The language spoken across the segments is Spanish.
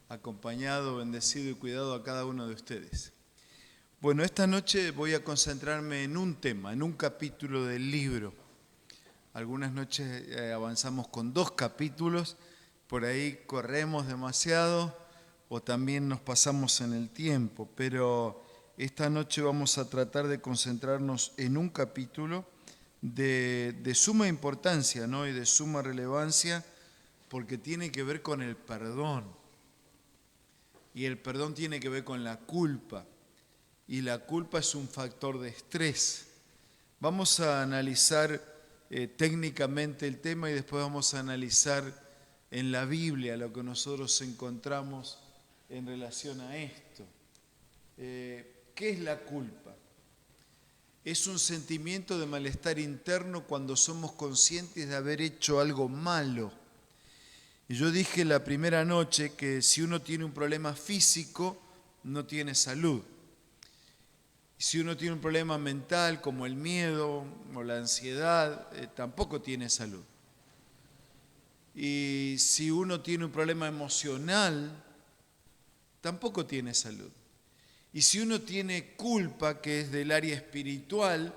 acompañado, bendecido y cuidado a cada uno de ustedes. Bueno, esta noche voy a concentrarme en un tema, en un capítulo del libro. Algunas noches avanzamos con 2 capítulos, por ahí corremos demasiado o también nos pasamos en el tiempo, pero esta noche vamos a tratar de concentrarnos en un capítulo de suma importancia, ¿no? Y de suma relevancia, porque tiene que ver con el perdón. Y el perdón tiene que ver con la culpa. Y la culpa es un factor de estrés. Vamos a analizar técnicamente el tema y después vamos a analizar en la Biblia lo que nosotros encontramos en relación a esto. ¿Qué es la culpa? Es un sentimiento de malestar interno cuando somos conscientes de haber hecho algo malo. Y yo dije la primera noche que si uno tiene un problema físico, no tiene salud. Y si uno tiene un problema mental como el miedo o la ansiedad, tampoco tiene salud. Y si uno tiene un problema emocional, tampoco tiene salud. Y si uno tiene culpa, que es del área espiritual,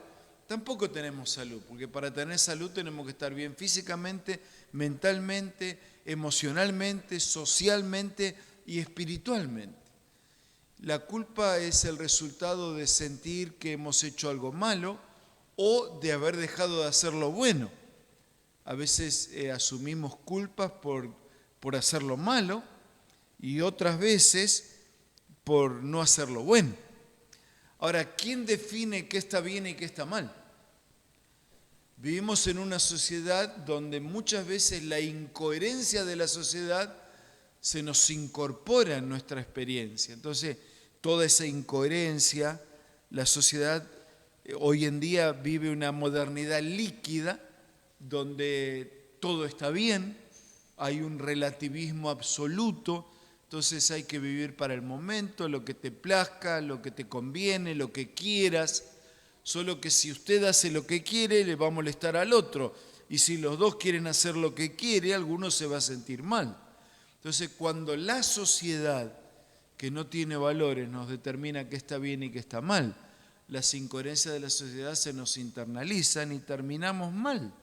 tampoco tenemos salud, porque para tener salud tenemos que estar bien físicamente, mentalmente, emocionalmente, socialmente y espiritualmente. La culpa es el resultado de sentir que hemos hecho algo malo o de haber dejado de hacer lo bueno. A veces asumimos culpas por hacer lo malo y otras veces por no hacer lo bueno. Ahora, ¿quién define qué está bien y qué está mal? Vivimos en una sociedad donde muchas veces la incoherencia de la sociedad se nos incorpora en nuestra experiencia. Entonces, toda esa incoherencia, la sociedad hoy en día vive una modernidad líquida donde todo está bien, hay un relativismo absoluto, entonces hay que vivir para el momento, lo que te plazca, lo que te conviene, lo que quieras, solo que si usted hace lo que quiere, le va a molestar al otro, y si los dos quieren hacer lo que quiere, alguno se va a sentir mal. Entonces, cuando la sociedad, que no tiene valores, nos determina qué está bien y qué está mal, las incoherencias de la sociedad se nos internalizan y terminamos mal.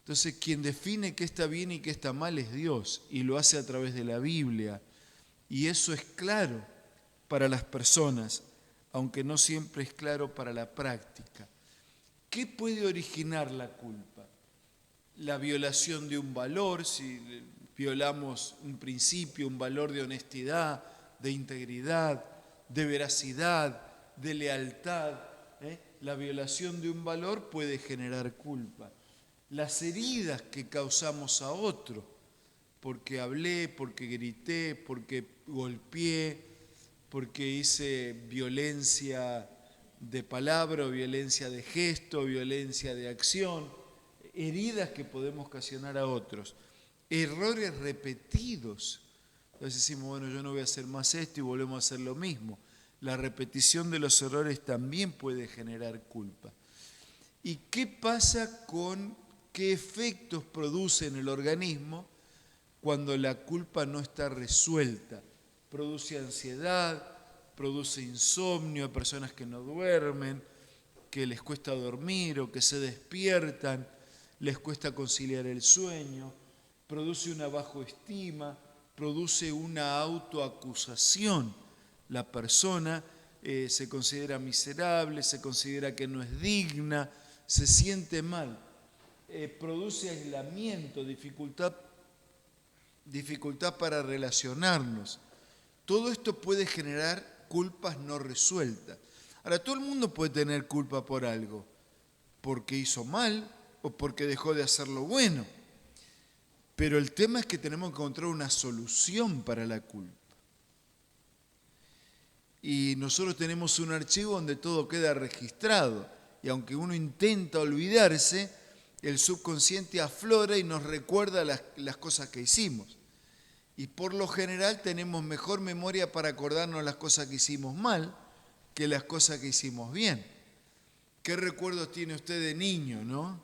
Entonces, quien define qué está bien y qué está mal es Dios, y lo hace a través de la Biblia. Y eso es claro para las personas, aunque no siempre es claro para la práctica. ¿Qué puede originar la culpa? La violación de un valor, si violamos un principio, un valor de honestidad, de integridad, de veracidad, de lealtad. La violación de un valor puede generar culpa. Las heridas que causamos a otro, porque hablé, porque grité, porque golpeé, porque hice violencia de palabra, o violencia de gesto, violencia de acción, heridas que podemos ocasionar a otros, errores repetidos. Entonces decimos, bueno, yo no voy a hacer más esto y volvemos a hacer lo mismo. La repetición de los errores también puede generar culpa. ¿Y qué pasa con qué efectos produce en el organismo cuando la culpa no está resuelta? Produce ansiedad, produce insomnio, personas que no duermen, que les cuesta dormir o que se despiertan, les cuesta conciliar el sueño, produce una bajoestima, produce una autoacusación. La persona se considera miserable, se considera que no es digna, se siente mal, produce aislamiento, dificultad para relacionarnos. Todo esto puede generar culpas no resueltas. Ahora, todo el mundo puede tener culpa por algo, porque hizo mal o porque dejó de hacer lo bueno. Pero el tema es que tenemos que encontrar una solución para la culpa. Y nosotros tenemos un archivo donde todo queda registrado. Y aunque uno intenta olvidarse, el subconsciente aflora y nos recuerda las cosas que hicimos. Y por lo general tenemos mejor memoria para acordarnos las cosas que hicimos mal que las cosas que hicimos bien. ¿Qué recuerdos tiene usted de niño, no?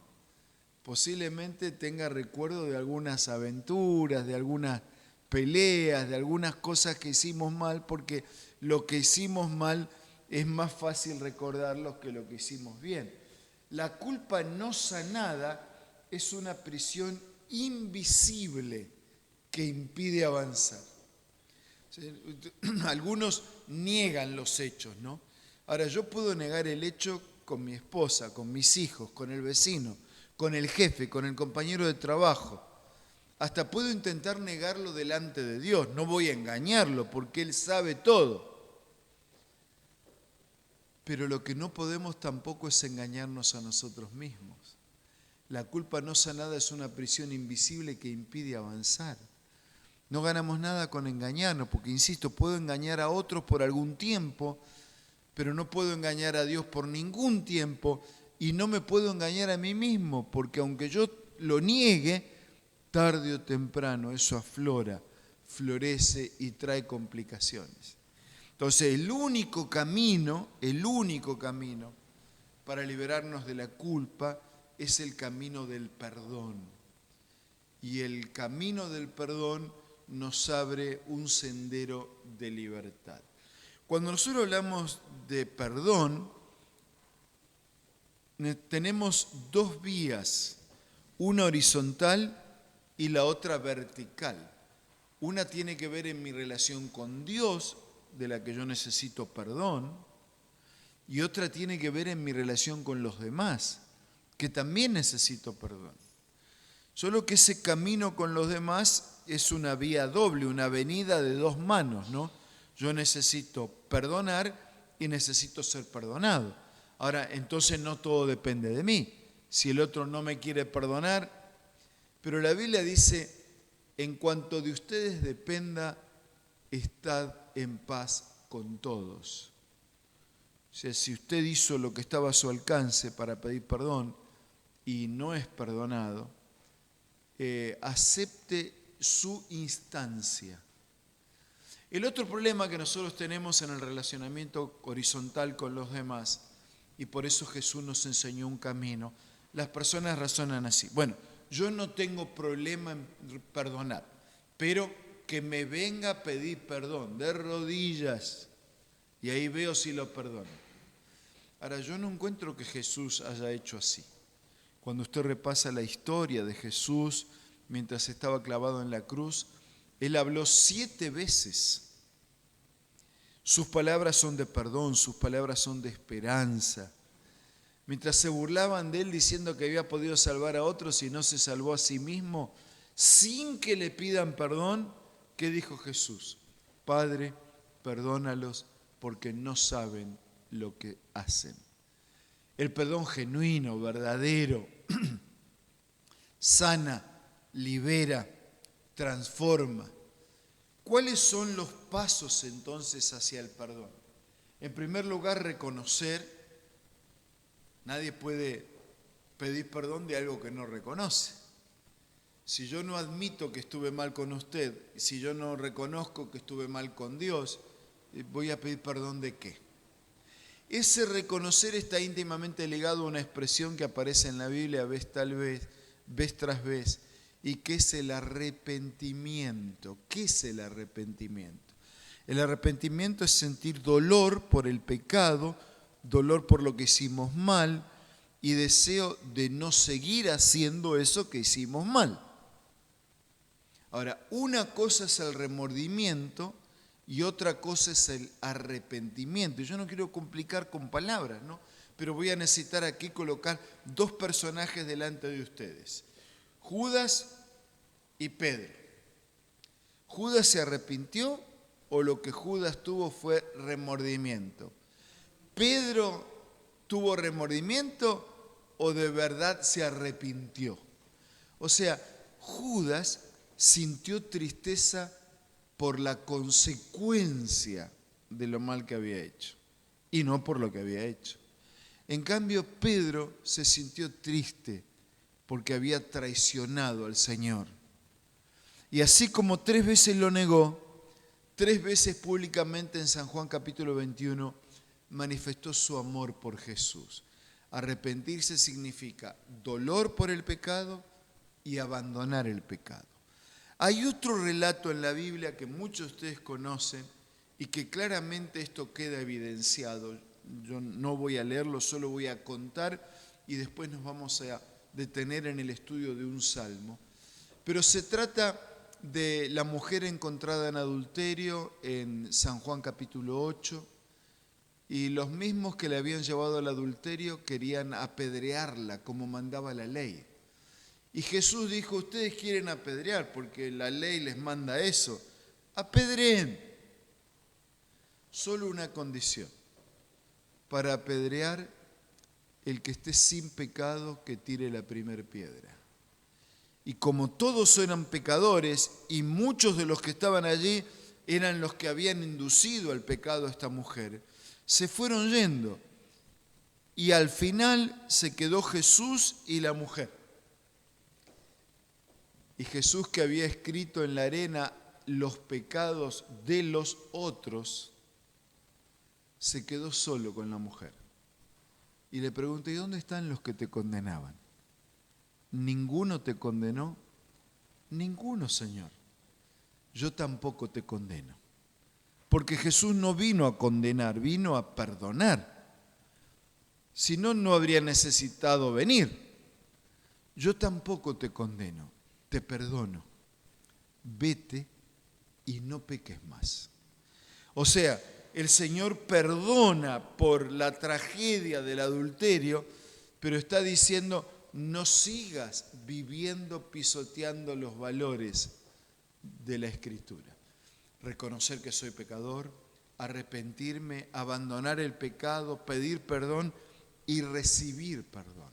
Posiblemente tenga recuerdos de algunas aventuras, de algunas peleas, de algunas cosas que hicimos mal, porque lo que hicimos mal es más fácil recordarlo que lo que hicimos bien. La culpa no sanada es una prisión invisible que impide avanzar. Algunos niegan los hechos, ¿no? Ahora, yo puedo negar el hecho con mi esposa, con mis hijos, con el vecino, con el jefe, con el compañero de trabajo. Hasta puedo intentar negarlo delante de Dios. No voy a engañarlo porque Él sabe todo. Pero lo que no podemos tampoco es engañarnos a nosotros mismos. La culpa no sanada es una prisión invisible que impide avanzar. No ganamos nada con engañarnos, porque insisto, puedo engañar a otros por algún tiempo, pero no puedo engañar a Dios por ningún tiempo, y no me puedo engañar a mí mismo, porque aunque yo lo niegue, tarde o temprano eso aflora, florece y trae complicaciones. Entonces, el único camino para liberarnos de la culpa es el camino del perdón. Y el camino del perdón nos abre un sendero de libertad. Cuando nosotros hablamos de perdón, tenemos dos vías, una horizontal y la otra vertical. Una tiene que ver en mi relación con Dios, de la que yo necesito perdón, y otra tiene que ver en mi relación con los demás, que también necesito perdón. Solo que ese camino con los demás es una vía doble, una avenida de dos manos, ¿no? Yo necesito perdonar y necesito ser perdonado. Ahora, entonces no todo depende de mí. Si el otro no me quiere perdonar, pero la Biblia dice, en cuanto de ustedes dependa, estad en paz con todos. O sea, si usted hizo lo que estaba a su alcance para pedir perdón y no es perdonado, acepte su instancia. El otro problema que nosotros tenemos en el relacionamiento horizontal con los demás, y por eso Jesús nos enseñó un camino, las personas razonan así. Bueno, yo no tengo problema en perdonar, pero que me venga a pedir perdón de rodillas y ahí veo si lo perdono. Ahora, yo no encuentro que Jesús haya hecho así. Cuando usted repasa la historia de Jesús mientras estaba clavado en la cruz, Él habló 7 veces. Sus palabras son de perdón, sus palabras son de esperanza. Mientras se burlaban de Él diciendo que había podido salvar a otros y no se salvó a sí mismo, sin que le pidan perdón, ¿qué dijo Jesús? Padre, perdónalos porque no saben lo que hacen. El perdón genuino, verdadero, sana, libera, transforma. ¿Cuáles son los pasos entonces hacia el perdón? En primer lugar, reconocer. Nadie puede pedir perdón de algo que no reconoce. Si yo no admito que estuve mal con usted, si yo no reconozco que estuve mal con Dios, ¿voy a pedir perdón de qué? Ese reconocer está íntimamente ligado a una expresión que aparece en la Biblia vez tras vez, y que es el arrepentimiento. ¿Qué es el arrepentimiento? El arrepentimiento es sentir dolor por el pecado, dolor por lo que hicimos mal y deseo de no seguir haciendo eso que hicimos mal. Ahora, una cosa es el remordimiento y otra cosa es el arrepentimiento. Yo no quiero complicar con palabras, ¿no? Pero voy a necesitar aquí colocar 2 personajes delante de ustedes. Judas y Pedro. ¿Judas se arrepintió o lo que Judas tuvo fue remordimiento? ¿Pedro tuvo remordimiento o de verdad se arrepintió? O sea, Judas sintió tristeza por la consecuencia de lo mal que había hecho y no por lo que había hecho. En cambio, Pedro se sintió triste porque había traicionado al Señor. Y así como 3 veces lo negó, 3 veces públicamente en San Juan capítulo 21 manifestó su amor por Jesús. Arrepentirse significa dolor por el pecado y abandonar el pecado. Hay otro relato en la Biblia que muchos de ustedes conocen y que claramente esto queda evidenciado. Yo no voy a leerlo, solo voy a contar y después nos vamos a detener en el estudio de un salmo. Pero se trata de la mujer encontrada en adulterio en San Juan capítulo 8, y los mismos que le habían llevado al adulterio querían apedrearla como mandaba la ley. Y Jesús dijo, ustedes quieren apedrear porque la ley les manda eso. Apedreen. Solo una condición. Para apedrear, el que esté sin pecado, que tire la primera piedra. Y como todos eran pecadores y muchos de los que estaban allí eran los que habían inducido al pecado a esta mujer, se fueron yendo. Y al final se quedó Jesús y la mujer. Y Jesús, que había escrito en la arena los pecados de los otros, se quedó solo con la mujer. Y le pregunté, ¿y dónde están los que te condenaban? ¿Ninguno te condenó? Ninguno, Señor. Yo tampoco te condeno. Porque Jesús no vino a condenar, vino a perdonar. Si no, no habría necesitado venir. Yo tampoco te condeno, te perdono. Vete y no peques más. O sea, el Señor perdona por la tragedia del adulterio, pero está diciendo, no sigas viviendo pisoteando los valores de la Escritura. Reconocer que soy pecador, arrepentirme, abandonar el pecado, pedir perdón y recibir perdón.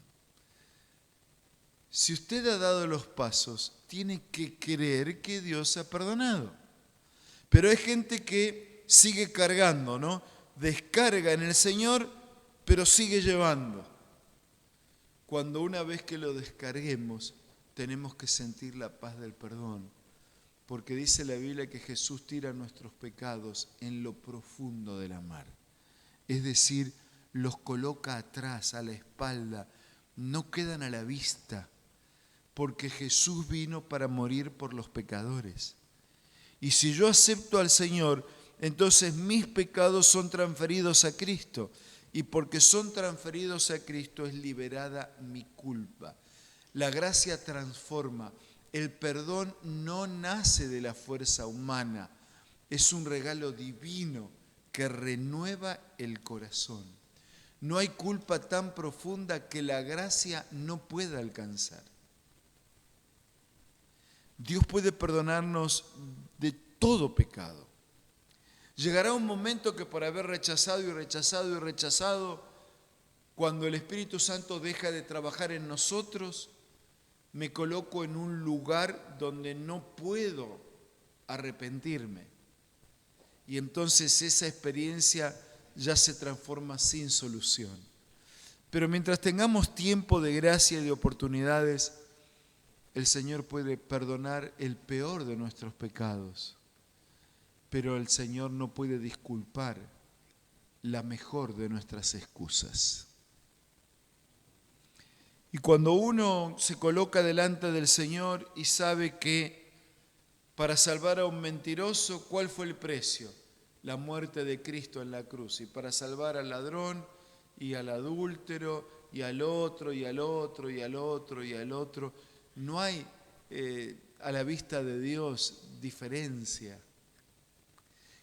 Si usted ha dado los pasos, tiene que creer que Dios ha perdonado. Pero hay gente que sigue cargando, ¿no? Descarga en el Señor, pero sigue llevando. Cuando una vez que lo descarguemos, tenemos que sentir la paz del perdón. Porque dice la Biblia que Jesús tira nuestros pecados en lo profundo de la mar. Es decir, los coloca atrás, a la espalda, no quedan a la vista. Porque Jesús vino para morir por los pecadores. Y si yo acepto al Señor, entonces mis pecados son transferidos a Cristo. Y porque son transferidos a Cristo es liberada mi culpa. La gracia transforma. El perdón no nace de la fuerza humana. Es un regalo divino que renueva el corazón. No hay culpa tan profunda que la gracia no pueda alcanzar. Dios puede perdonarnos de todo pecado. Llegará un momento que por haber rechazado y rechazado y rechazado, cuando el Espíritu Santo deja de trabajar en nosotros, me coloco en un lugar donde no puedo arrepentirme. Y entonces esa experiencia ya se transforma sin solución. Pero mientras tengamos tiempo de gracia y de oportunidades, el Señor puede perdonar el peor de nuestros pecados, pero el Señor no puede disculpar la mejor de nuestras excusas. Y cuando uno se coloca delante del Señor y sabe que para salvar a un mentiroso, ¿cuál fue el precio? La muerte de Cristo en la cruz. Y para salvar al ladrón y al adúltero y al otro y al otro y al otro y al otro, no hay a la vista de Dios diferencia.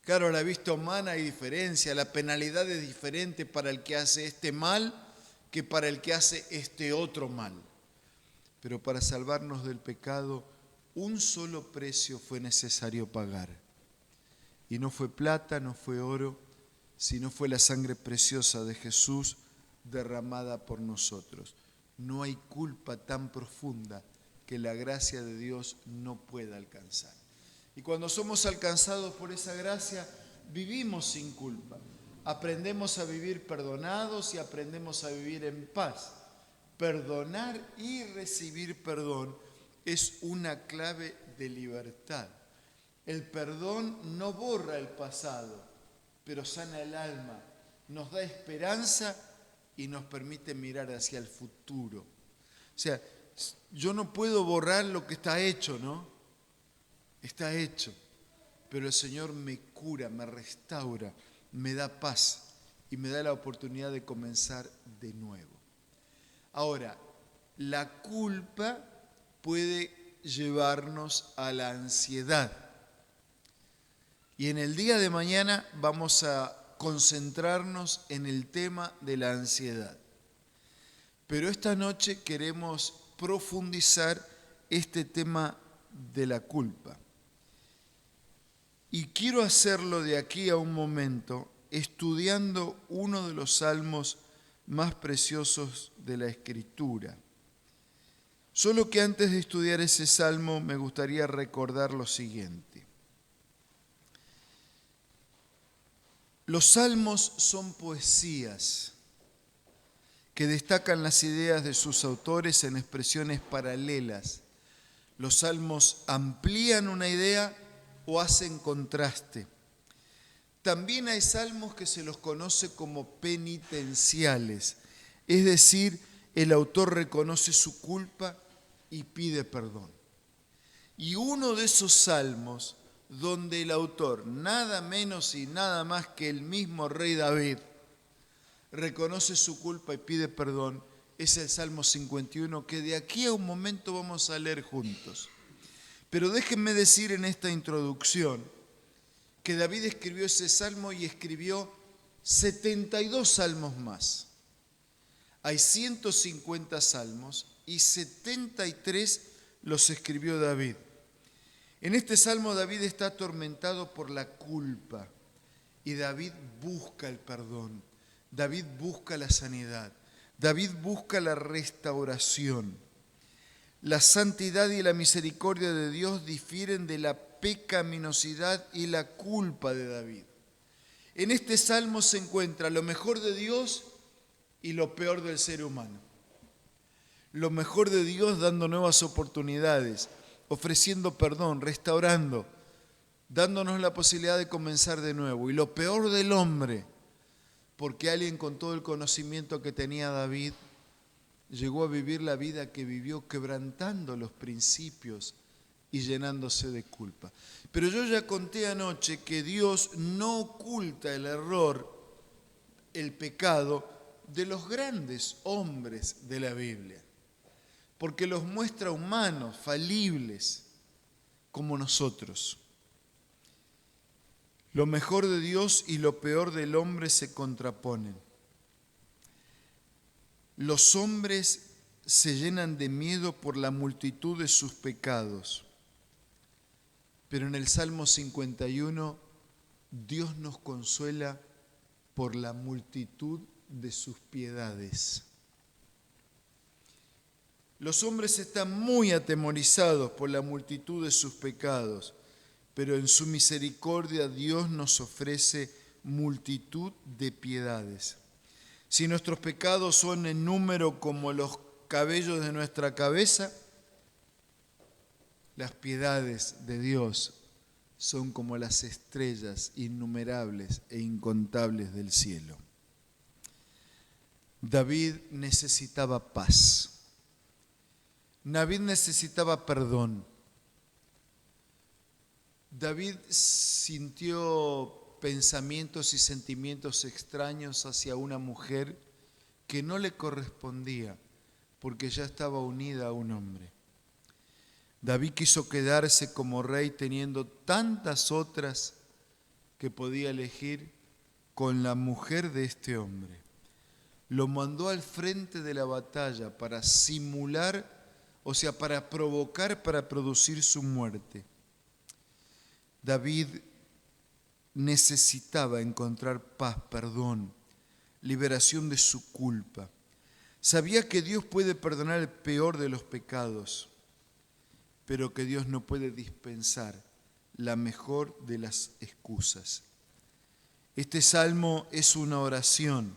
Claro, a la vista humana hay diferencia, la penalidad es diferente para el que hace este mal que para el que hace este otro mal. Pero para salvarnos del pecado, un solo precio fue necesario pagar. Y no fue plata, no fue oro, sino fue la sangre preciosa de Jesús derramada por nosotros. No hay culpa tan profunda que la gracia de Dios no pueda alcanzar. Y cuando somos alcanzados por esa gracia, vivimos sin culpa. Aprendemos a vivir perdonados y aprendemos a vivir en paz. Perdonar y recibir perdón es una clave de libertad. El perdón no borra el pasado, pero sana el alma, nos da esperanza y nos permite mirar hacia el futuro. O sea, yo no puedo borrar lo que está hecho, ¿no? está hecho, pero el Señor me cura, me restaura, me da paz y me da la oportunidad de comenzar de nuevo. Ahora, la culpa puede llevarnos a la ansiedad. Y en el día de mañana vamos a concentrarnos en el tema de la ansiedad. Pero esta noche queremos profundizar este tema de la culpa. Y quiero hacerlo de aquí a un momento estudiando uno de los salmos más preciosos de la Escritura. Solo que antes de estudiar ese salmo me gustaría recordar lo siguiente. Los salmos son poesías que destacan las ideas de sus autores en expresiones paralelas. Los salmos amplían una idea o hacen contraste. También hay salmos que se los conoce como penitenciales, es decir, el autor reconoce su culpa y pide perdón. Y uno de esos salmos donde el autor, nada menos y nada más que el mismo rey David, reconoce su culpa y pide perdón, es el Salmo 51, que de aquí a un momento vamos a leer juntos. Pero déjenme decir en esta introducción que David escribió ese salmo y escribió 72 salmos más. Hay 150 salmos y 73 los escribió David. En este salmo David está atormentado por la culpa y David busca el perdón, David busca la sanidad, David busca la restauración. La santidad y la misericordia de Dios difieren de la pecaminosidad y la culpa de David. En este salmo se encuentra lo mejor de Dios y lo peor del ser humano. Lo mejor de Dios dando nuevas oportunidades, ofreciendo perdón, restaurando, dándonos la posibilidad de comenzar de nuevo. Y lo peor del hombre, porque alguien con todo el conocimiento que tenía David llegó a vivir la vida que vivió, quebrantando los principios y llenándose de culpa. Pero yo ya conté anoche que Dios no oculta el error, el pecado de los grandes hombres de la Biblia, porque los muestra humanos, falibles, como nosotros. Lo mejor de Dios y lo peor del hombre se contraponen. Los hombres se llenan de miedo por la multitud de sus pecados, pero en el Salmo 51 Dios nos consuela por la multitud de sus piedades. Los hombres están muy atemorizados por la multitud de sus pecados, pero en su misericordia Dios nos ofrece multitud de piedades. Si nuestros pecados son en número como los cabellos de nuestra cabeza, las piedades de Dios son como las estrellas innumerables e incontables del cielo. David necesitaba paz. David necesitaba perdón. David sintió pensamientos y sentimientos extraños hacia una mujer que no le correspondía porque ya estaba unida a un hombre. David quiso quedarse como rey teniendo tantas otras que podía elegir con la mujer de este hombre. Lo mandó al frente de la batalla para simular, o sea, para provocar, para producir su muerte. David necesitaba encontrar paz, perdón, liberación de su culpa. Sabía que Dios puede perdonar el peor de los pecados, pero que Dios no puede dispensar la mejor de las excusas. Este salmo es una oración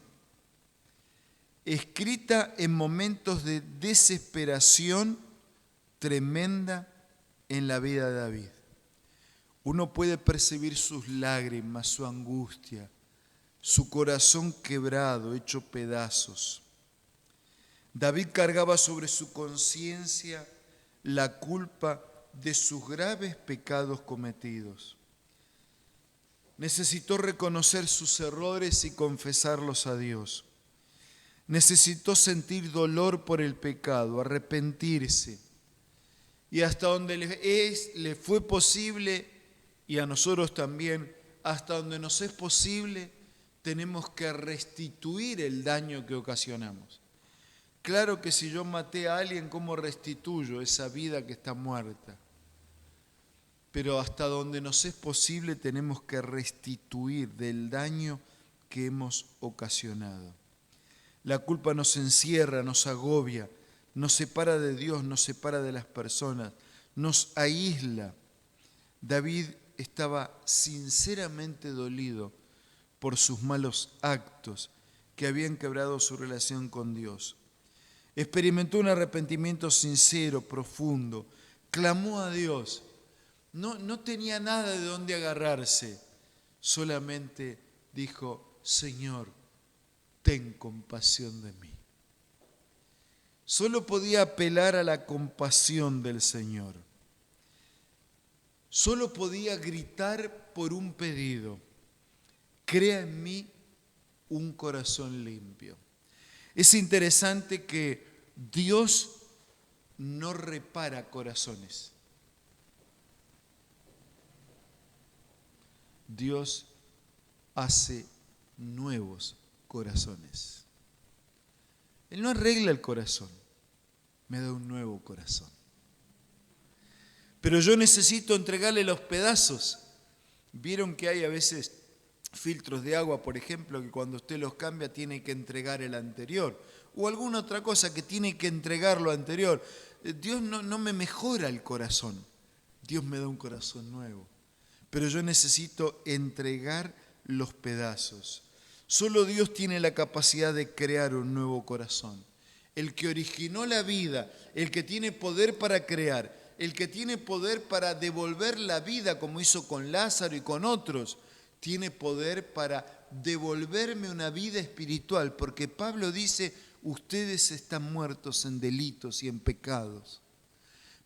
escrita en momentos de desesperación tremenda en la vida de David. Uno puede percibir sus lágrimas, su angustia, su corazón quebrado, hecho pedazos. David cargaba sobre su conciencia la culpa de sus graves pecados cometidos. Necesitó reconocer sus errores y confesarlos a Dios. Necesitó sentir dolor por el pecado, arrepentirse. Y hasta donde le fue posible, y a nosotros también, hasta donde nos es posible, tenemos que restituir el daño que ocasionamos. Claro que si yo maté a alguien, ¿cómo restituyo esa vida que está muerta? Pero hasta donde nos es posible tenemos que restituir del daño que hemos ocasionado. La culpa nos encierra, nos agobia, nos separa de Dios, nos separa de las personas, nos aísla. David estaba sinceramente dolido por sus malos actos que habían quebrado su relación con Dios. Experimentó un arrepentimiento sincero, profundo, clamó a Dios. No tenía nada de dónde agarrarse, solamente dijo: Señor, ten compasión de mí. Solo podía apelar a la compasión del Señor. Solo podía gritar por un pedido: crea en mí un corazón limpio. Es interesante que Dios no repara corazones. Dios hace nuevos corazones. Él no arregla el corazón, me da un nuevo corazón. Pero yo necesito entregarle los pedazos. Vieron que hay a veces filtros de agua, por ejemplo, que cuando usted los cambia tiene que entregar el anterior, o alguna otra cosa que tiene que entregar lo anterior. Dios no me mejora el corazón, Dios me da un corazón nuevo. Pero yo necesito entregar los pedazos. Solo Dios tiene la capacidad de crear un nuevo corazón. El que originó la vida, el que tiene poder para crear, el que tiene poder para devolver la vida como hizo con Lázaro y con otros, tiene poder para devolverme una vida espiritual, porque Pablo dice: ustedes están muertos en delitos y en pecados.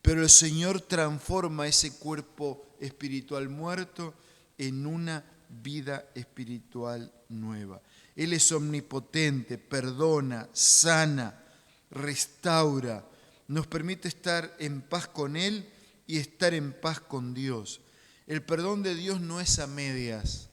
Pero el Señor transforma ese cuerpo espiritual muerto en una vida espiritual nueva. Él es omnipotente, perdona, sana, restaura, nos permite estar en paz con Él y estar en paz con Dios. El perdón de Dios no es a medias.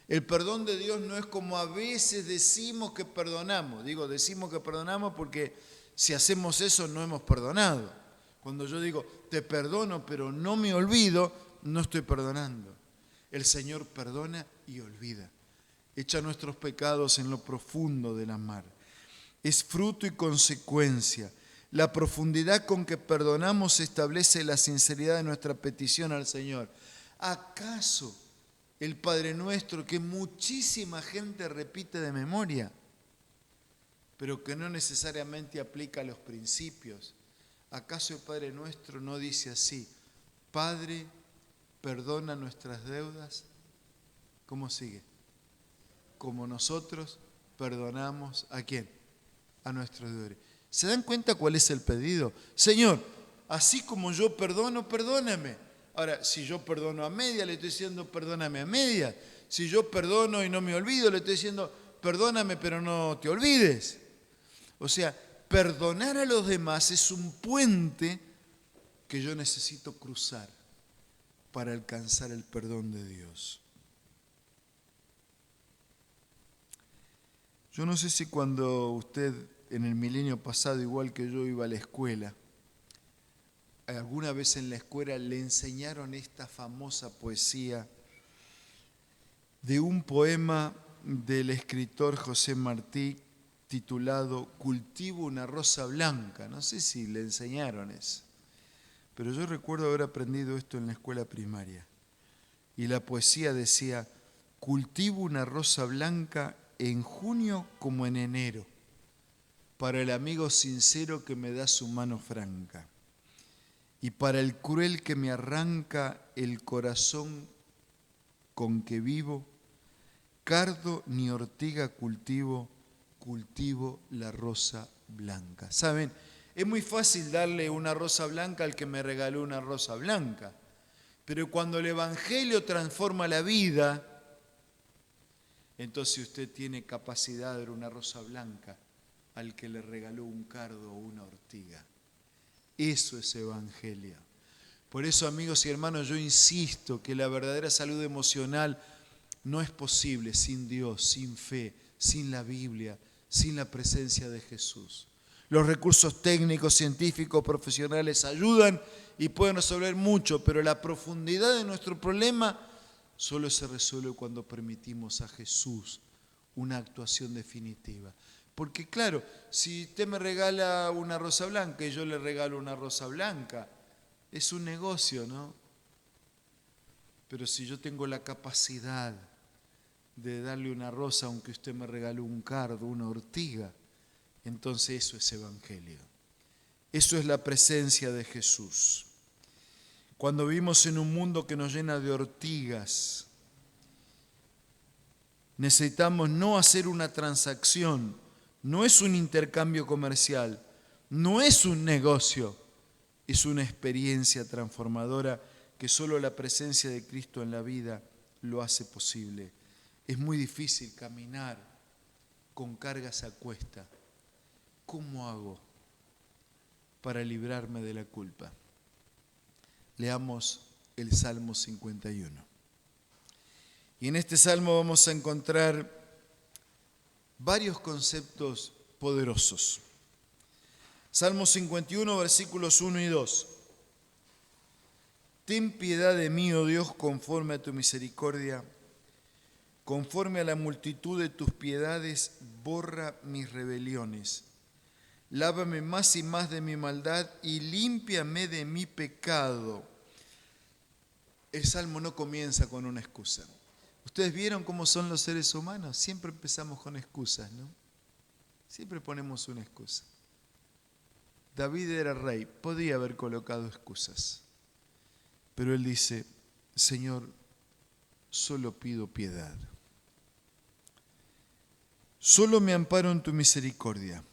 El perdón de Dios no es como a veces decimos que perdonamos. Decimos que perdonamos porque si hacemos eso no hemos perdonado. Cuando yo digo te perdono pero no me olvido, no estoy perdonando. El Señor perdona y olvida. Echa nuestros pecados en lo profundo de la mar. Es fruto y consecuencia. La profundidad con que perdonamos establece la sinceridad de nuestra petición al Señor. ¿Acaso el Padre Nuestro, que muchísima gente repite de memoria, pero que no necesariamente aplica los principios, acaso el Padre Nuestro no dice así: Padre, perdona nuestras deudas? ¿Cómo sigue? Como nosotros perdonamos ¿a quién? A nuestros deudores. ¿Se dan cuenta cuál es el pedido? Señor, así como yo perdono, perdóname. Ahora, si yo perdono a media, le estoy diciendo perdóname a media. Si yo perdono y no me olvido, le estoy diciendo perdóname pero no te olvides. O sea, perdonar a los demás es un puente que yo necesito cruzar para alcanzar el perdón de Dios. Yo no sé si cuando usted en el milenio pasado, igual que yo, iba a la escuela, alguna vez en la escuela le enseñaron esta famosa poesía de un poema del escritor José Martí titulado Cultivo una rosa blanca. No sé si le enseñaron eso, pero yo recuerdo haber aprendido esto en la escuela primaria. Y la poesía decía: cultivo una rosa blanca en junio como en enero, para el amigo sincero que me da su mano franca, y para el cruel que me arranca el corazón con que vivo, cardo ni ortiga cultivo la rosa blanca. ¿Saben? Es muy fácil darle una rosa blanca al que me regaló una rosa blanca. Pero cuando el Evangelio transforma la vida, entonces usted tiene capacidad de dar una rosa blanca al que le regaló un cardo o una ortiga. Eso es Evangelio. Por eso, amigos y hermanos, yo insisto que la verdadera salud emocional no es posible sin Dios, sin fe, sin la Biblia, sin la presencia de Jesús. Los recursos técnicos, científicos, profesionales ayudan y pueden resolver mucho, pero la profundidad de nuestro problema solo se resuelve cuando permitimos a Jesús una actuación definitiva. Porque claro, si usted me regala una rosa blanca y yo le regalo una rosa blanca, es un negocio, ¿no? Pero si yo tengo la capacidad de darle una rosa aunque usted me regaló un cardo, una ortiga, entonces eso es Evangelio. Eso es la presencia de Jesús. Cuando vivimos en un mundo que nos llena de ortigas, necesitamos no hacer una transacción, no es un intercambio comercial, no es un negocio, es una experiencia transformadora que solo la presencia de Cristo en la vida lo hace posible. Es muy difícil caminar con cargas a cuesta. ¿Cómo hago para librarme de la culpa? Leamos el Salmo 51. Y en este salmo vamos a encontrar varios conceptos poderosos. Salmo 51, versículos 1 y 2. Ten piedad de mí, oh Dios, conforme a tu misericordia. Conforme a la multitud de tus piedades, borra mis rebeliones. Lávame más y más de mi maldad y límpiame de mi pecado. El Salmo no comienza con una excusa. ¿Ustedes vieron cómo son los seres humanos? Siempre empezamos con excusas, ¿no? Siempre ponemos una excusa. David era rey, podía haber colocado excusas. Pero él dice, Señor, solo pido piedad. Solo me amparo en tu misericordia.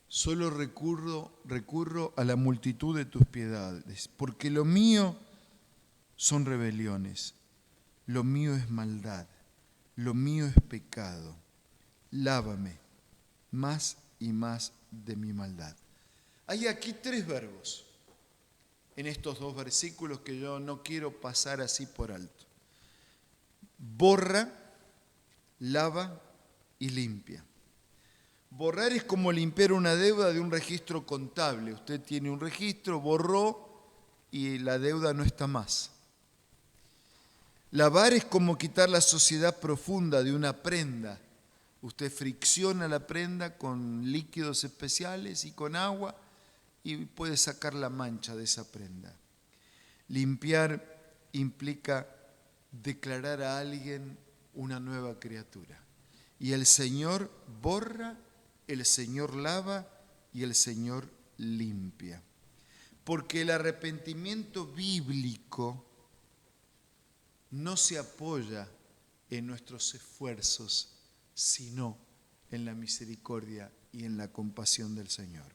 Solo recurro a la multitud de tus piedades, porque lo mío son rebeliones, lo mío es maldad, lo mío es pecado. Lávame más y más de mi maldad. Hay aquí 3 verbos en estos 2 versículos que yo no quiero pasar así por alto. Borra, lava y limpia. Borrar es como limpiar una deuda de un registro contable. Usted tiene un registro, borró y la deuda no está más. Lavar es como quitar la suciedad profunda de una prenda. Usted fricciona la prenda con líquidos especiales y con agua y puede sacar la mancha de esa prenda. Limpiar implica declarar a alguien una nueva criatura. Y el Señor borra, el Señor lava y el Señor limpia. Porque el arrepentimiento bíblico no se apoya en nuestros esfuerzos, sino en la misericordia y en la compasión del Señor.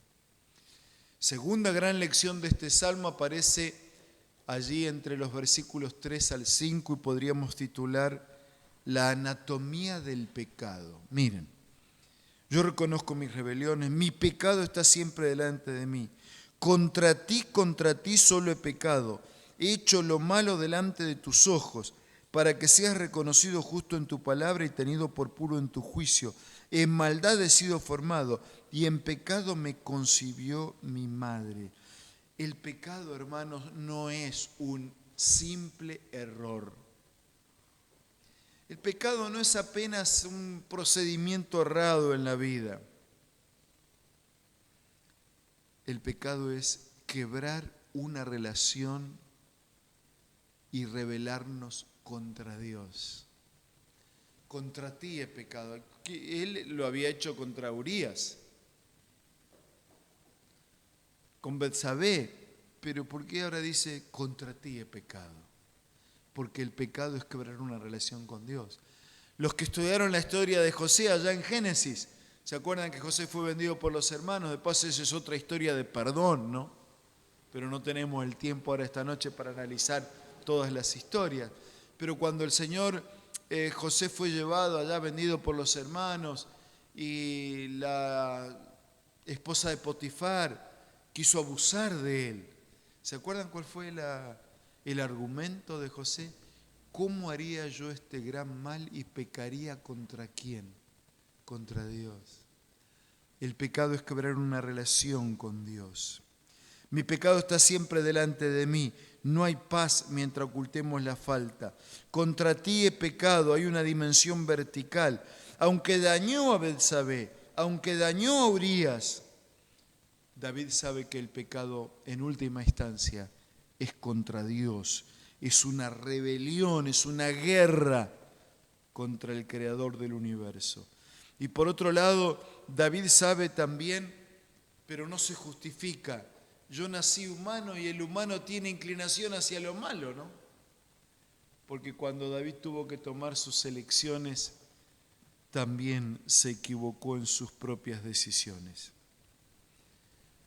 Segunda gran lección de este salmo aparece allí entre los versículos 3 al 5 y podríamos titular la anatomía del pecado. Miren, yo reconozco mis rebeliones, mi pecado está siempre delante de mí. Contra ti solo he pecado, he hecho lo malo delante de tus ojos, para que seas reconocido justo en tu palabra y tenido por puro en tu juicio. En maldad he sido formado y en pecado me concibió mi madre. El pecado, hermanos, no es un simple error. El pecado no es apenas un procedimiento errado en la vida. El pecado es quebrar una relación y rebelarnos contra Dios. Contra ti he pecado. Él lo había hecho contra Urías, con Betsabé, pero ¿por qué ahora dice contra ti he pecado? Porque el pecado es quebrar una relación con Dios. Los que estudiaron la historia de José allá en Génesis ¿Se acuerdan que José fue vendido por los hermanos? De paso, esa es otra historia de perdón, ¿no? Pero no tenemos el tiempo ahora esta noche para analizar todas las historias. Pero cuando el Señor José fue llevado allá, vendido por los hermanos, y la esposa de Potifar quiso abusar de él. ¿Se acuerdan cuál fue el argumento de José? ¿Cómo haría yo este gran mal y pecaría contra quién? Contra Dios. El pecado es quebrar una relación con Dios. Mi pecado está siempre delante de mí. No hay paz mientras ocultemos la falta. Contra ti he pecado. Hay una dimensión vertical. Aunque dañó a Betsabé, aunque dañó a Urías, David sabe que el pecado en última instancia es contra Dios. Es una rebelión, es una guerra contra el Creador del universo. Y por otro lado, David sabe también, pero no se justifica. Yo nací humano y el humano tiene inclinación hacia lo malo, ¿no? Porque cuando David tuvo que tomar sus elecciones, también se equivocó en sus propias decisiones.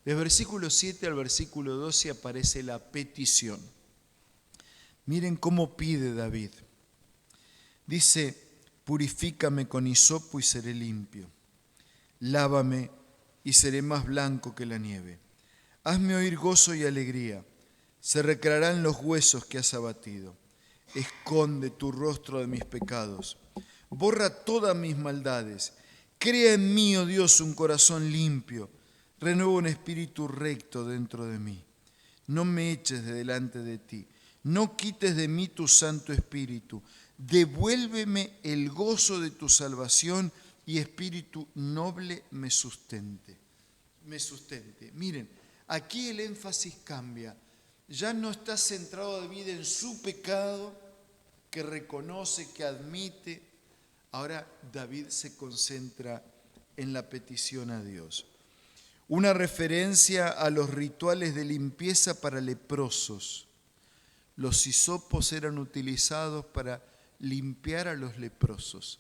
Del versículo 7 al versículo 12 aparece la petición. Miren cómo pide David. Dice: purifícame con hisopo y seré limpio. Lávame y seré más blanco que la nieve. Hazme oír gozo y alegría. Se recrearán los huesos que has abatido. Esconde tu rostro de mis pecados. Borra todas mis maldades. Crea en mí, oh Dios, un corazón limpio. Renueva un espíritu recto dentro de mí. No me eches de delante de ti. No quites de mí tu Santo Espíritu. Devuélveme el gozo de tu salvación y espíritu noble me sustente. Miren, aquí el énfasis cambia. Ya no está centrado David en su pecado, que reconoce, que admite. Ahora David se concentra en la petición a Dios. Una referencia a los rituales de limpieza para leprosos. Los hisopos eran utilizados para limpiar a los leprosos.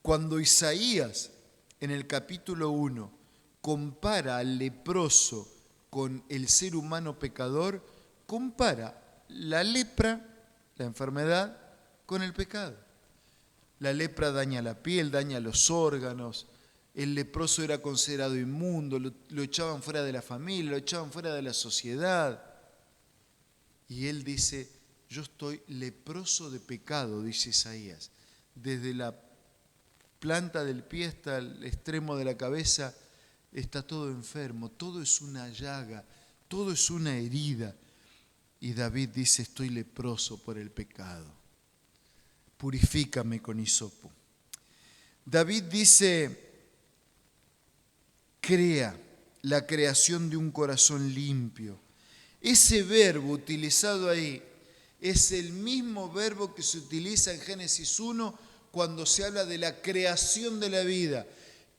Cuando Isaías, en el capítulo 1, compara al leproso con el ser humano pecador, compara la lepra, la enfermedad, con el pecado. La lepra daña la piel, daña los órganos. El leproso era considerado inmundo, lo echaban fuera de la familia, lo echaban fuera de la sociedad. Y él dice: yo estoy leproso de pecado, dice Isaías. Desde la planta del pie hasta el extremo de la cabeza está todo enfermo, todo es una llaga, todo es una herida. Y David dice: estoy leproso por el pecado. Purifícame con hisopo. David dice: crea la creación de un corazón limpio. Ese verbo utilizado ahí es el mismo verbo que se utiliza en Génesis 1 cuando se habla de la creación de la vida.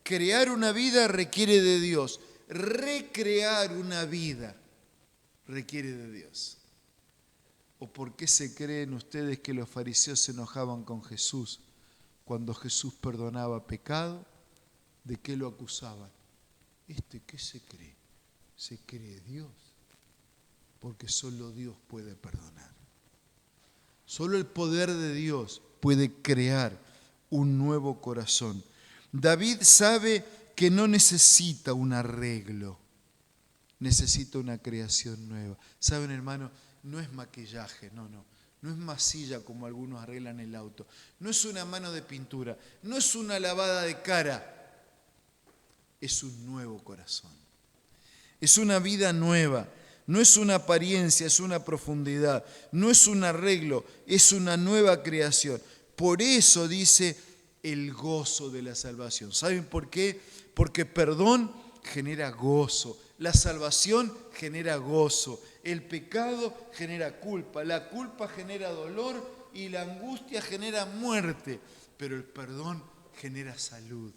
Crear una vida requiere de Dios. Recrear una vida requiere de Dios. ¿O por qué se creen ustedes que los fariseos se enojaban con Jesús cuando Jesús perdonaba pecado? ¿De qué lo acusaban? ¿Qué se cree? Se cree Dios, porque solo Dios puede perdonar. Solo el poder de Dios puede crear un nuevo corazón. David sabe que no necesita un arreglo, necesita una creación nueva. ¿Saben, hermano? No es maquillaje, no es masilla como algunos arreglan el auto. No es una mano de pintura, no es una lavada de cara. Es un nuevo corazón. Es una vida nueva. No es una apariencia, es una profundidad. No es un arreglo, es una nueva creación. Por eso dice el gozo de la salvación. ¿Saben por qué? Porque perdón genera gozo. La salvación genera gozo. El pecado genera culpa. La culpa genera dolor y la angustia genera muerte. Pero el perdón genera salud.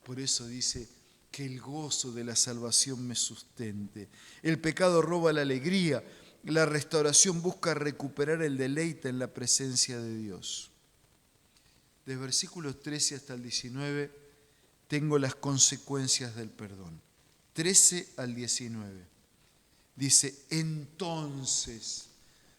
Por eso dice: que el gozo de la salvación me sustente. El pecado roba la alegría. La restauración busca recuperar el deleite en la presencia de Dios. Desde versículos 13 hasta el 19 tengo las consecuencias del perdón. 13 al 19. Dice, entonces,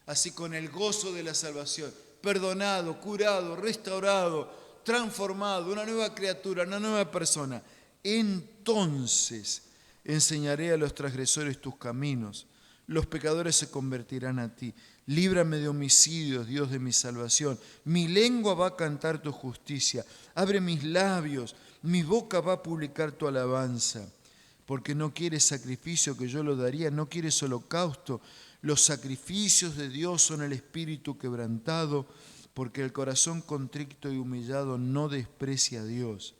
así con el gozo de la salvación, perdonado, curado, restaurado, transformado, una nueva criatura, una nueva persona. Entonces enseñaré a los transgresores tus caminos, los pecadores se convertirán a ti. Líbrame de homicidios, Dios de mi salvación. Mi lengua va a cantar tu justicia. Abre mis labios, mi boca va a publicar tu alabanza. Porque no quieres sacrificio que yo lo daría, no quieres holocausto. Los sacrificios de Dios son el espíritu quebrantado, porque el corazón contrito y humillado no desprecia a Dios.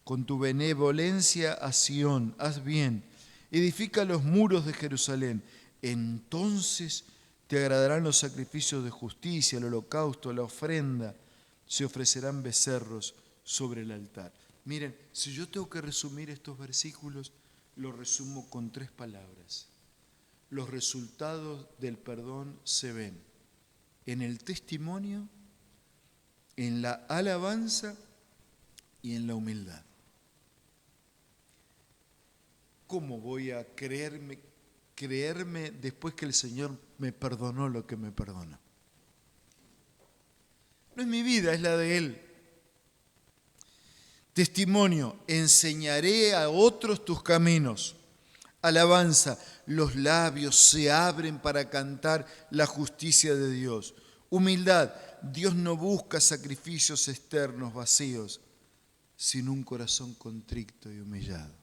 Con tu benevolencia a Sión, haz bien, edifica los muros de Jerusalén. Entonces te agradarán los sacrificios de justicia, el holocausto, la ofrenda. Se ofrecerán becerros sobre el altar. Miren, si yo tengo que resumir estos versículos, los resumo con 3 palabras. Los resultados del perdón se ven en el testimonio, en la alabanza y en la humildad. ¿Cómo voy a creerme después que el Señor me perdonó lo que me perdonó? No es mi vida, es la de Él. Testimonio, enseñaré a otros tus caminos. Alabanza, los labios se abren para cantar la justicia de Dios. Humildad, Dios no busca sacrificios externos vacíos, sino un corazón contrito y humillado.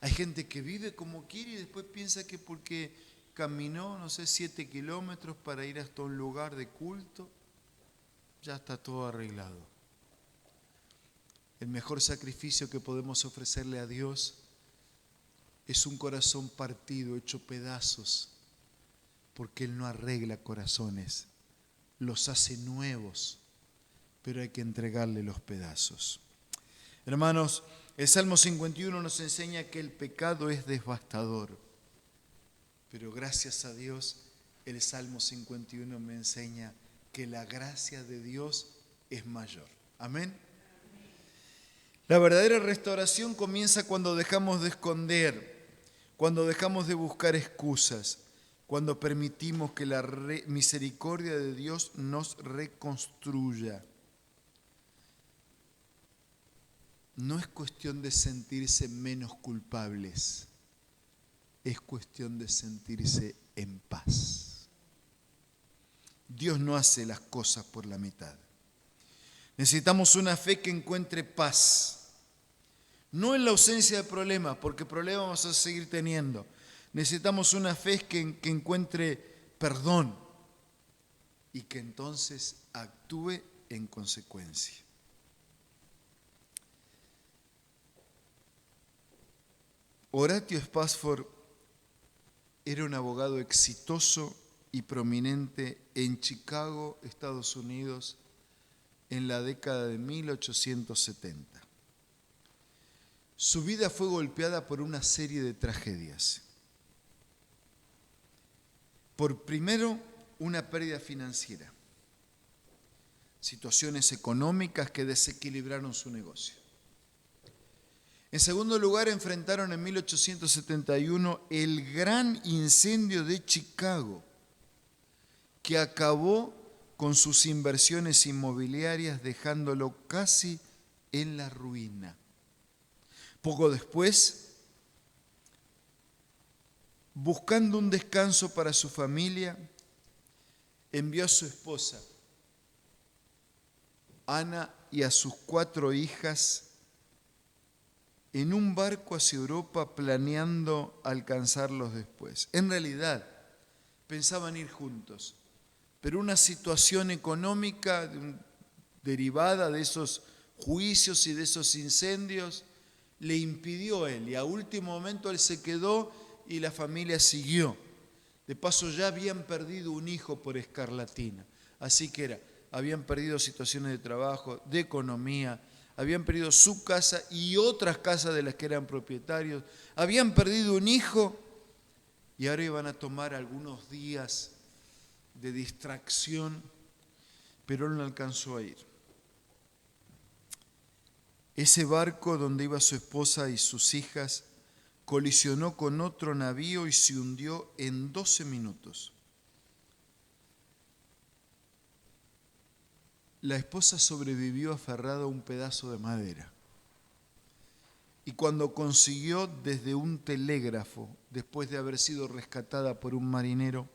Hay gente que vive como quiere y después piensa que porque caminó, 7 kilómetros para ir hasta un lugar de culto, ya está todo arreglado. El mejor sacrificio que podemos ofrecerle a Dios es un corazón partido, hecho pedazos, porque Él no arregla corazones, los hace nuevos, pero hay que entregarle los pedazos. Hermanos, el Salmo 51 nos enseña que el pecado es devastador, pero gracias a Dios el Salmo 51 me enseña que la gracia de Dios es mayor. Amén. La verdadera restauración comienza cuando dejamos de esconder, cuando dejamos de buscar excusas, cuando permitimos que la misericordia de Dios nos reconstruya. No es cuestión de sentirse menos culpables, es cuestión de sentirse en paz. Dios no hace las cosas por la mitad. Necesitamos una fe que encuentre paz. No en la ausencia de problemas, porque problemas vamos a seguir teniendo. Necesitamos una fe que encuentre perdón y que entonces actúe en consecuencia. Horatio Spafford era un abogado exitoso y prominente en Chicago, Estados Unidos, en la década de 1870. Su vida fue golpeada por una serie de tragedias. Por primero, una pérdida financiera, situaciones económicas que desequilibraron su negocio. En segundo lugar, enfrentaron en 1871 el gran incendio de Chicago, que acabó con sus inversiones inmobiliarias, dejándolo casi en la ruina. Poco después, buscando un descanso para su familia, envió a su esposa, Ana, y a sus 4 hijas en un barco hacia Europa, planeando alcanzarlos después. En realidad, pensaban ir juntos, pero una situación económica derivada de esos juicios y de esos incendios le impidió a él, y a último momento él se quedó y la familia siguió. De paso ya habían perdido un hijo por escarlatina, así que habían perdido situaciones de trabajo, de economía, habían perdido su casa y otras casas de las que eran propietarios, habían perdido un hijo y ahora iban a tomar algunos días de distracción, pero él no alcanzó a ir. Ese barco donde iba su esposa y sus hijas colisionó con otro navío y se hundió en 12 minutos. La esposa sobrevivió aferrada a un pedazo de madera. Y cuando consiguió desde un telégrafo, después de haber sido rescatada por un marinero,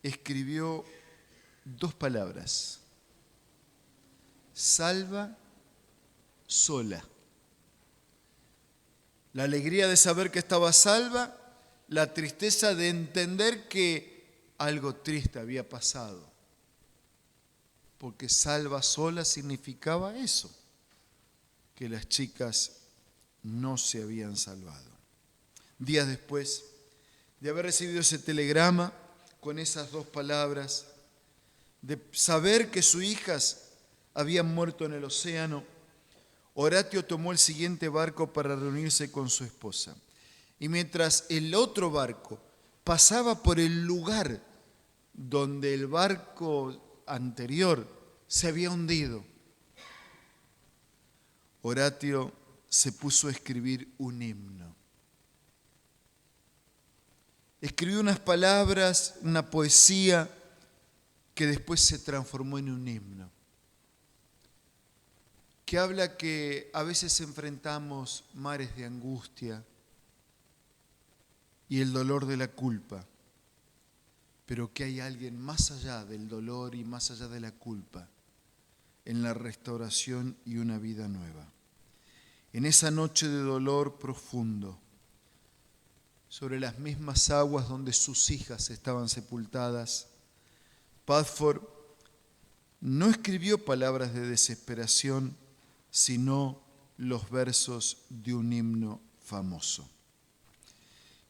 escribió 2 palabras: salva sola. La alegría de saber que estaba salva, la tristeza de entender que algo triste había pasado. Porque salva sola significaba eso, que las chicas no se habían salvado. Días después de haber recibido ese telegrama con esas 2 palabras, de saber que sus hijas habían muerto en el océano, Horatio tomó el siguiente barco para reunirse con su esposa. Y mientras el otro barco pasaba por el lugar donde el barco anterior se había hundido, Horatio se puso a escribir un himno. Escribió unas palabras, una poesía que después se transformó en un himno, que habla que a veces enfrentamos mares de angustia y el dolor de la culpa, pero que hay alguien más allá del dolor y más allá de la culpa, en la restauración y una vida nueva. En esa noche de dolor profundo, sobre las mismas aguas donde sus hijas estaban sepultadas, Padford no escribió palabras de desesperación, sino los versos de un himno famoso,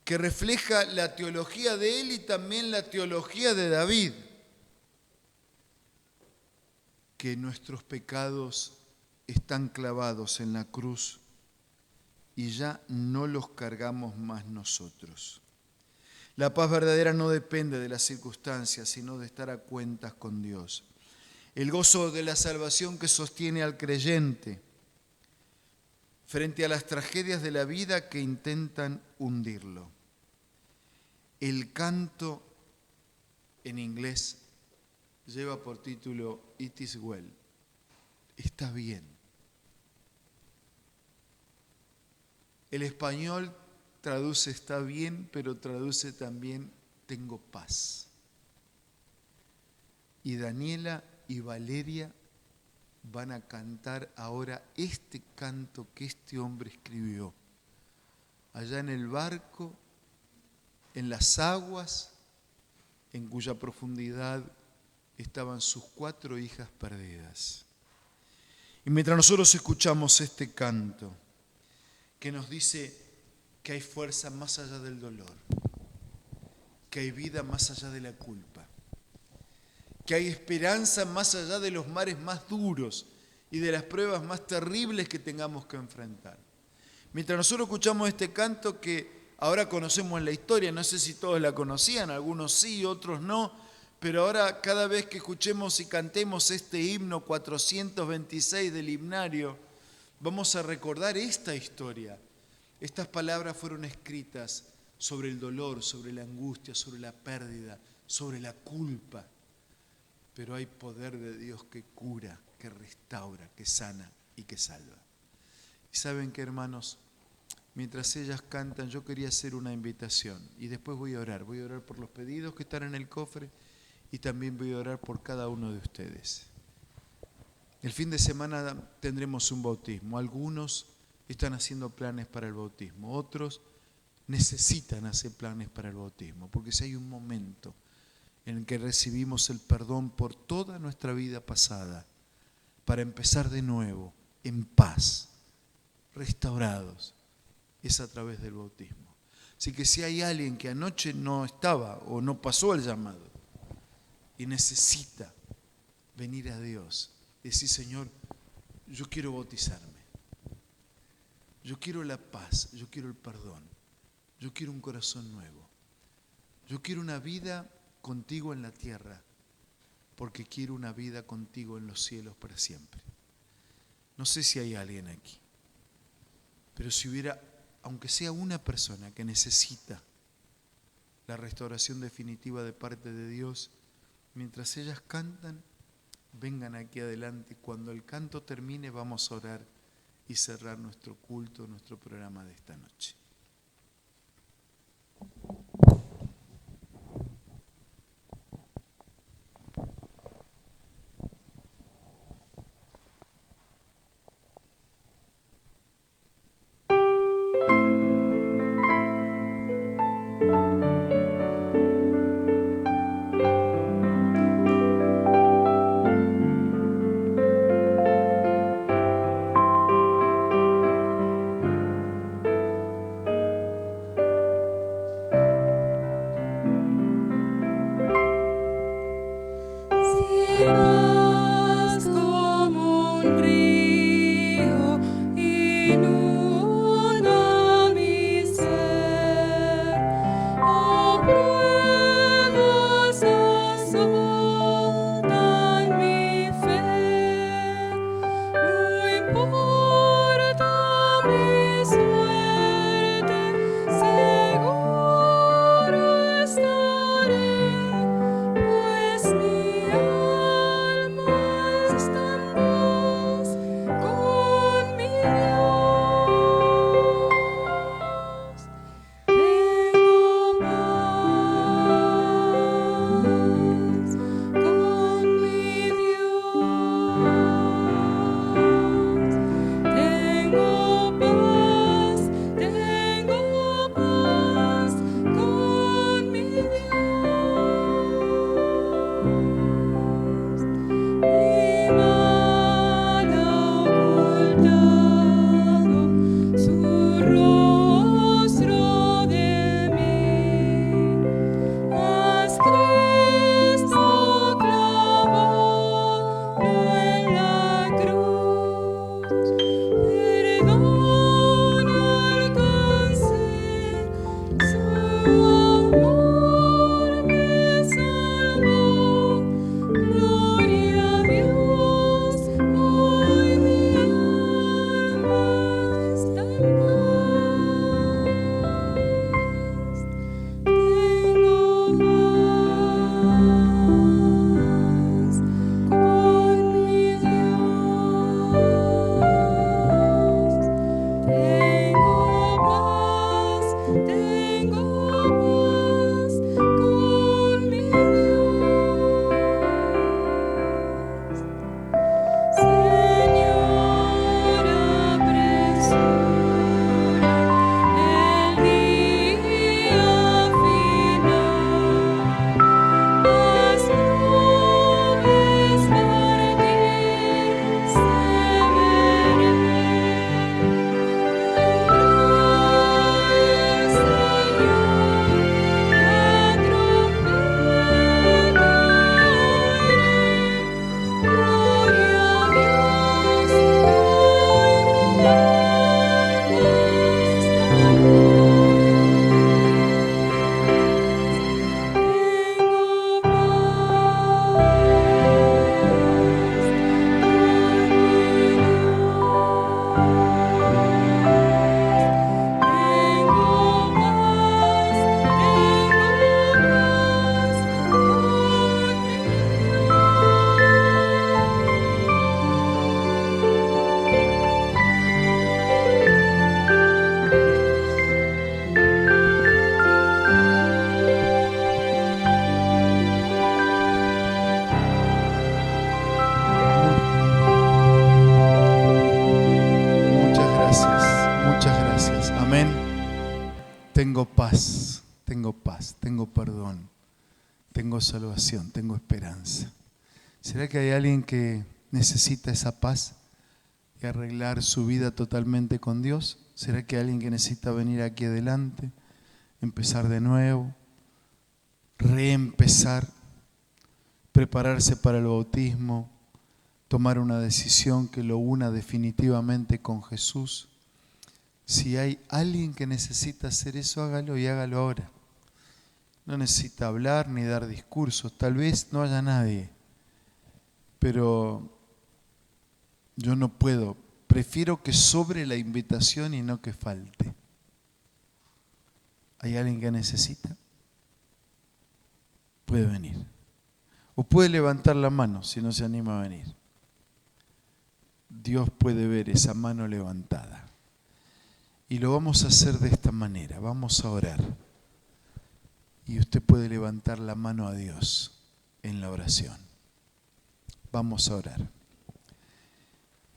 que refleja la teología de él y también la teología de David, que nuestros pecados están clavados en la cruz y ya no los cargamos más nosotros. La paz verdadera no depende de las circunstancias, sino de estar a cuentas con Dios. El gozo de la salvación que sostiene al creyente frente a las tragedias de la vida que intentan hundirlo. El canto en inglés lleva por título It is well. Está bien. El español traduce está bien, pero traduce también tengo paz. Y Daniela y Valeria van a cantar ahora este canto que este hombre escribió. Allá en el barco, en las aguas, en cuya profundidad estaban sus 4 hijas perdidas. Y mientras nosotros escuchamos este canto, que nos dice que hay fuerza más allá del dolor, que hay vida más allá de la culpa, que hay esperanza más allá de los mares más duros y de las pruebas más terribles que tengamos que enfrentar. Mientras nosotros escuchamos este canto que ahora conocemos la historia, no sé si todos la conocían, algunos sí, otros no, pero ahora cada vez que escuchemos y cantemos este himno 426 del himnario, vamos a recordar esta historia. Estas palabras fueron escritas sobre el dolor, sobre la angustia, sobre la pérdida, sobre la culpa. Pero hay poder de Dios que cura, que restaura, que sana y que salva. ¿Y saben qué, hermanos? Mientras ellas cantan, yo quería hacer una invitación y después voy a orar. Voy a orar por los pedidos que están en el cofre y también voy a orar por cada uno de ustedes. El fin de semana tendremos un bautismo. Algunos están haciendo planes para el bautismo, otros necesitan hacer planes para el bautismo, porque si hay un momento en el que recibimos el perdón por toda nuestra vida pasada, para empezar de nuevo, en paz, restaurados, es a través del bautismo. Así que si hay alguien que anoche no estaba o no pasó el llamado y necesita venir a Dios, decir, Señor, yo quiero bautizarme, yo quiero la paz, yo quiero el perdón, yo quiero un corazón nuevo, yo quiero una vida contigo en la tierra, porque quiero una vida contigo en los cielos para siempre. No sé si hay alguien aquí, pero si hubiera, aunque sea una persona que necesita la restauración definitiva de parte de Dios, mientras ellas cantan, vengan aquí adelante. Cuando el canto termine, vamos a orar y cerrar nuestro culto, nuestro programa de esta noche. Tengo paz, tengo perdón, tengo salvación, tengo esperanza. ¿Será que hay alguien que necesita esa paz y arreglar su vida totalmente con Dios? ¿Será que hay alguien que necesita venir aquí adelante, empezar de nuevo, reempezar, prepararse para el bautismo, tomar una decisión que lo una definitivamente con Jesús? Si hay alguien que necesita hacer eso, hágalo y hágalo ahora. No necesita hablar ni dar discursos, tal vez no haya nadie, pero yo no puedo Prefiero que sobre la invitación y no que falte. ¿Hay alguien que necesita? Puede venir. O puede levantar la mano si no se anima a venir. Dios puede ver esa mano levantada. Y lo vamos a hacer de esta manera. Vamos a orar. Y usted puede levantar la mano a Dios en la oración. Vamos a orar.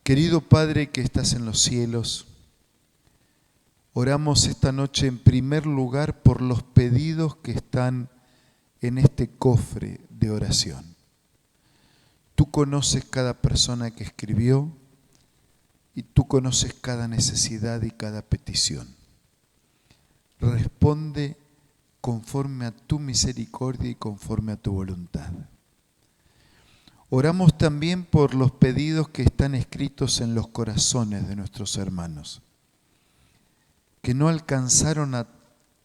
Querido Padre que estás en los cielos, oramos esta noche en primer lugar por los pedidos que están en este cofre de oración. Tú conoces cada persona que escribió y tú conoces cada necesidad y cada petición. Responde conforme a tu misericordia y conforme a tu voluntad. Oramos también por los pedidos que están escritos en los corazones de nuestros hermanos, que no alcanzaron a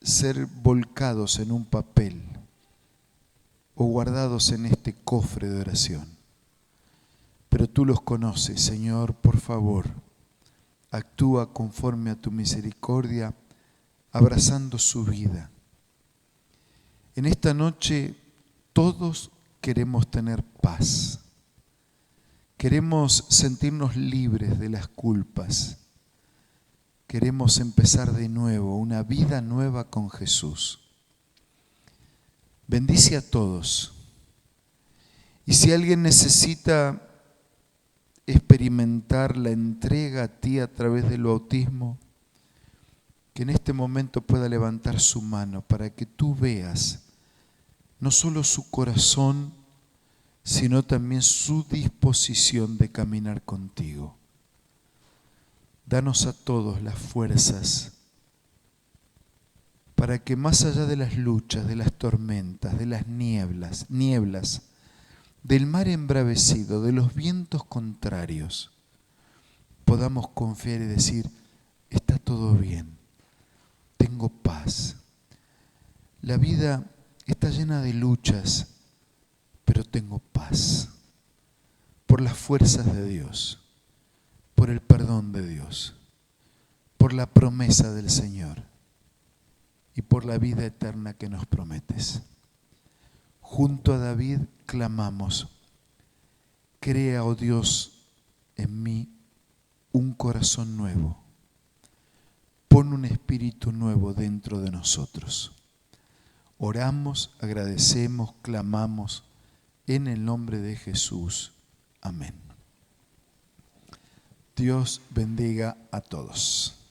ser volcados en un papel o guardados en este cofre de oración. Pero tú los conoces, Señor, por favor, actúa conforme a tu misericordia, abrazando su vida. En esta noche todos queremos tener paz. Queremos sentirnos libres de las culpas. Queremos empezar de nuevo, una vida nueva con Jesús. Bendice a todos. Y si alguien necesita experimentar la entrega a ti a través del bautismo, que en este momento pueda levantar su mano para que tú veas no solo su corazón, sino también su disposición de caminar contigo. Danos a todos las fuerzas para que más allá de las luchas, de las tormentas, de las nieblas, del mar embravecido, de los vientos contrarios, podamos confiar y decir, está todo bien, tengo paz. La vida está llena de luchas, pero tengo paz. Por las fuerzas de Dios, por el perdón de Dios, por la promesa del Señor y por la vida eterna que nos prometes. Junto a David clamamos, crea, oh Dios, en mí un corazón nuevo. Pon un espíritu nuevo dentro de nosotros. Oramos, agradecemos, clamamos en el nombre de Jesús. Amén. Dios bendiga a todos.